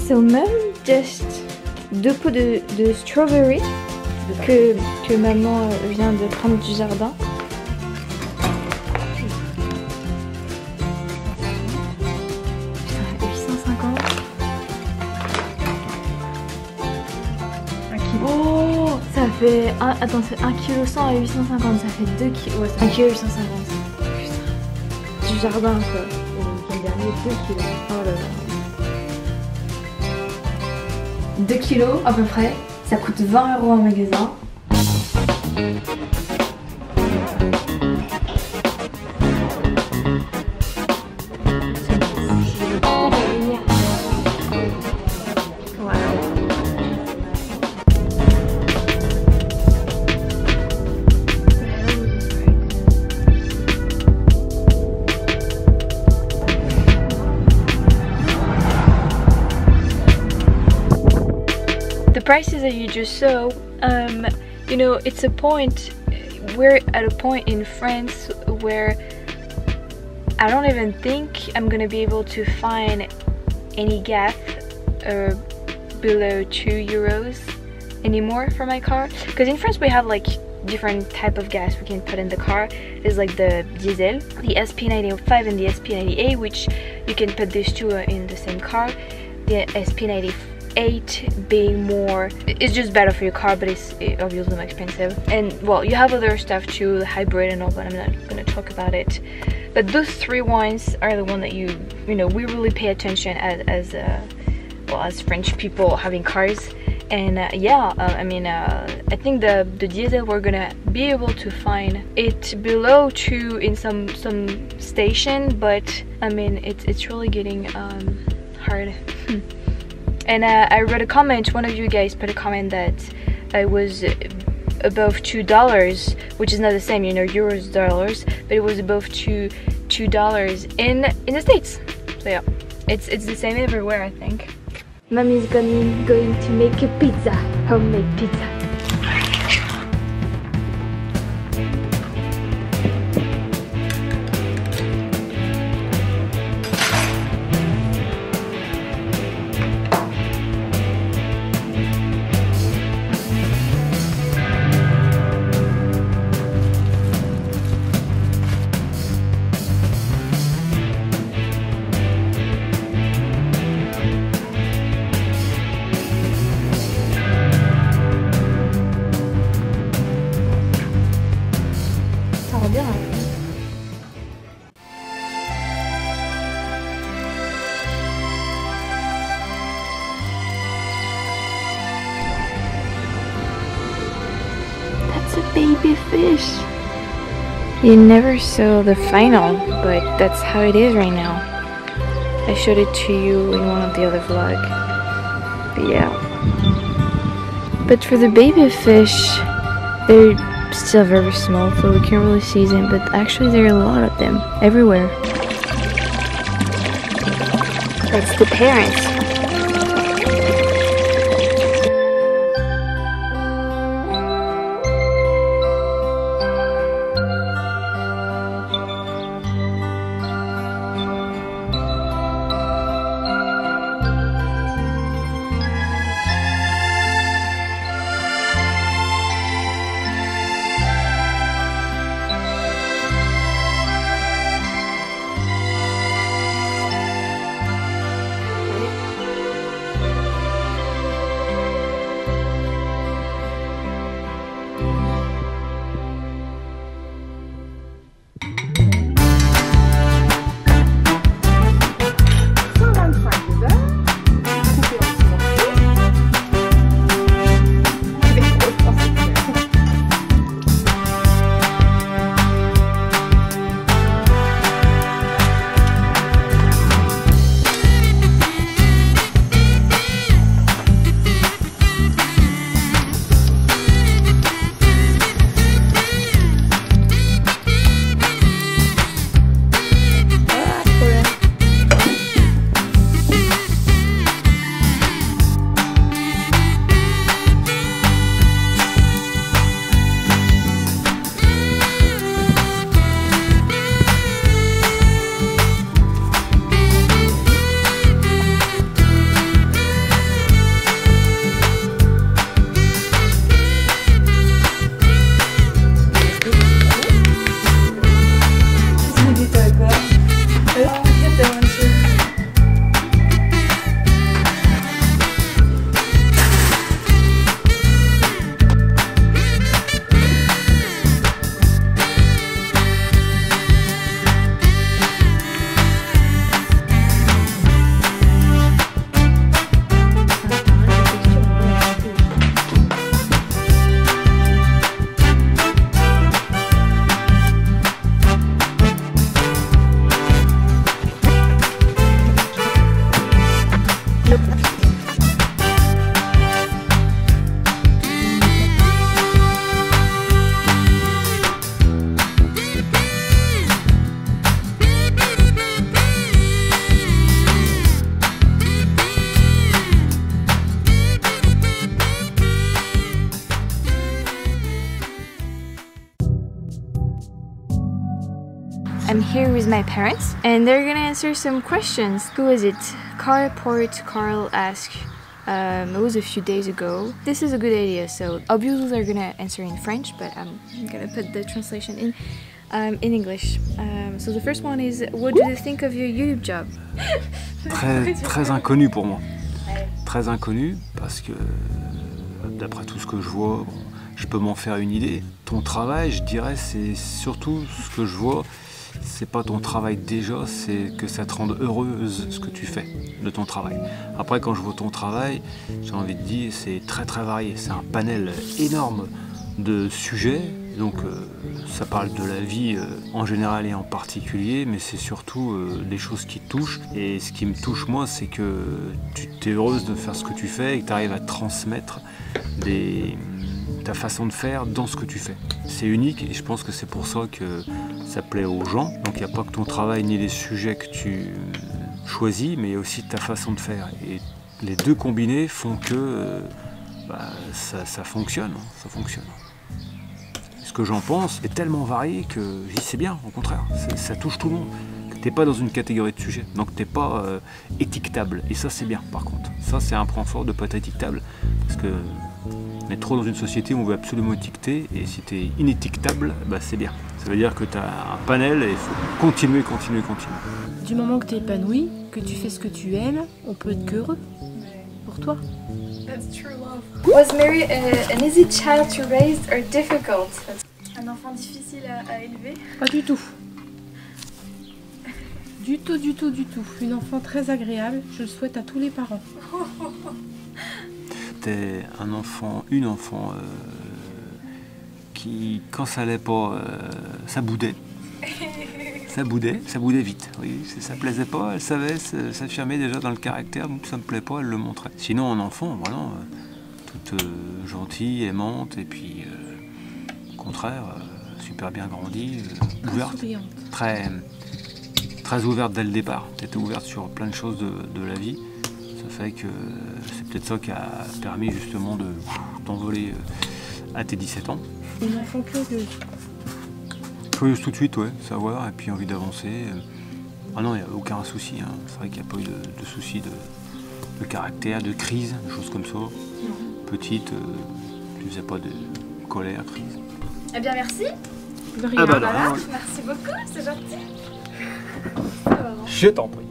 So même just 2 pots de strawberry que maman vient de prendre du jardin. Putain, 850. Oh, ça fait... attends, c'est 1 kg 100 à 850, ça fait 2 kg... Ouais, 1 kg 850. Putain, du jardin quoi. Et le week-end dernier, 2 kilos. Oh là là. 2 kilos à peu près, ça coûte 20 € en magasin. The prices that you just saw, you know, it's a point, we're at a point in France where I don't even think I'm gonna be able to find any gas below 2 euros anymore for my car, because in France we have like different type of gas we can put in the car. There's like the diesel, the SP95 and the SP98, which you can put these two in the same car. The SP98 being more, it's just better for your car, but it's obviously more expensive. And well, you have other stuff too, the hybrid and all, but I'm not gonna talk about it. But those 3 ones are the one that you know, we really pay attention as French people having cars. And yeah, I mean, I think the diesel, we're gonna be able to find it below 2 in some station, but I mean, it's really getting hard. And I read a comment, one of you guys put a comment that it was above $2, which is not the same, you know, euros, dollars, but it was above $2 in the States. So yeah, it's the same everywhere, I think. Mommy's going to make a pizza, homemade pizza. That's a baby fish. You never saw the final, but that's how it is right now. I showed it to you in one of the other vlogs. But yeah. But for the baby fish, they're still very small, so we can't really see them, but actually there are a lot of them everywhere. That's the parents. here with my parents and they're gonna answer some questions. Who is it? Carl asked. It was a few days ago. This is a good idea, so obviously they're gonna answer in French, but I'm gonna put the translation in English. So the first one is, what do you think of your YouTube job? Très inconnu pour moi. Très inconnu parce que d'après tout ce que je vois, bon, je peux m'en faire une idée. Ton travail, je dirais, c'est surtout ce que je vois. C'est pas ton travail déjà, c'est que ça te rende heureuse ce que tu fais de ton travail. Après, quand je vois ton travail, j'ai envie de dire, c'est très très varié. C'est un panel énorme de sujets. Donc ça parle de la vie en général et en particulier, mais c'est surtout des choses qui te touchent. Et ce qui me touche moi, c'est que tu es heureuse de faire ce que tu fais et que tu arrives à transmettre ta façon de faire dans ce que tu fais. C'est unique et je pense que c'est pour ça que ça plaît aux gens. Donc il n'y a pas que ton travail ni les sujets que tu choisis, mais il y a aussi ta façon de faire. Et les deux combinés font que ça fonctionne. Ça fonctionne. Ce que j'en pense est tellement varié que c'est bien, au contraire, ça touche tout le monde. T'es pas dans une catégorie de sujet, donc t'es pas étiquetable. Et ça c'est bien par contre. Ça c'est un point fort de pas être étiquetable. Parce que on est trop dans une société où on veut absolument étiqueter, et si t'es inétiquetable, c'est bien. Ça veut dire que t'as un panel et il faut continuer. Du moment que tu es épanoui, que tu fais ce que tu aimes, on peut être qu'heureux. Pour toi. That's true love. Was Mary an easy child to raise or difficult? Un enfant difficile à élever? Pas du tout. Du tout. Une enfant très agréable, je le souhaite à tous les parents. T'es une enfant qui, quand ça allait pas, ça boudait. Ça boudait vite, oui, ça plaisait pas, elle savait, s'affirmait déjà dans le caractère, donc ça me plaît pas, elle le montrait. Sinon un enfant, voilà, toute gentille, aimante, et puis au contraire, super bien grandie, ouverte, très ouverte dès le départ, t'étais ouverte sur plein de choses de la vie, ça fait que c'est peut-être ça qui a permis justement de t'envoler à tes 17 ans. Une enfant curieuse. Curieuse tout de suite, ouais, savoir, et puis envie d'avancer. Ah non, il n'y a aucun souci, hein. C'est vrai qu'il n'y a pas eu de souci de caractère, de crise, de choses comme ça. Petite, tu faisais pas de colère, crise. Eh bien merci. De rien. Ah bah non, Merci beaucoup, c'est gentil. Je t'en prie.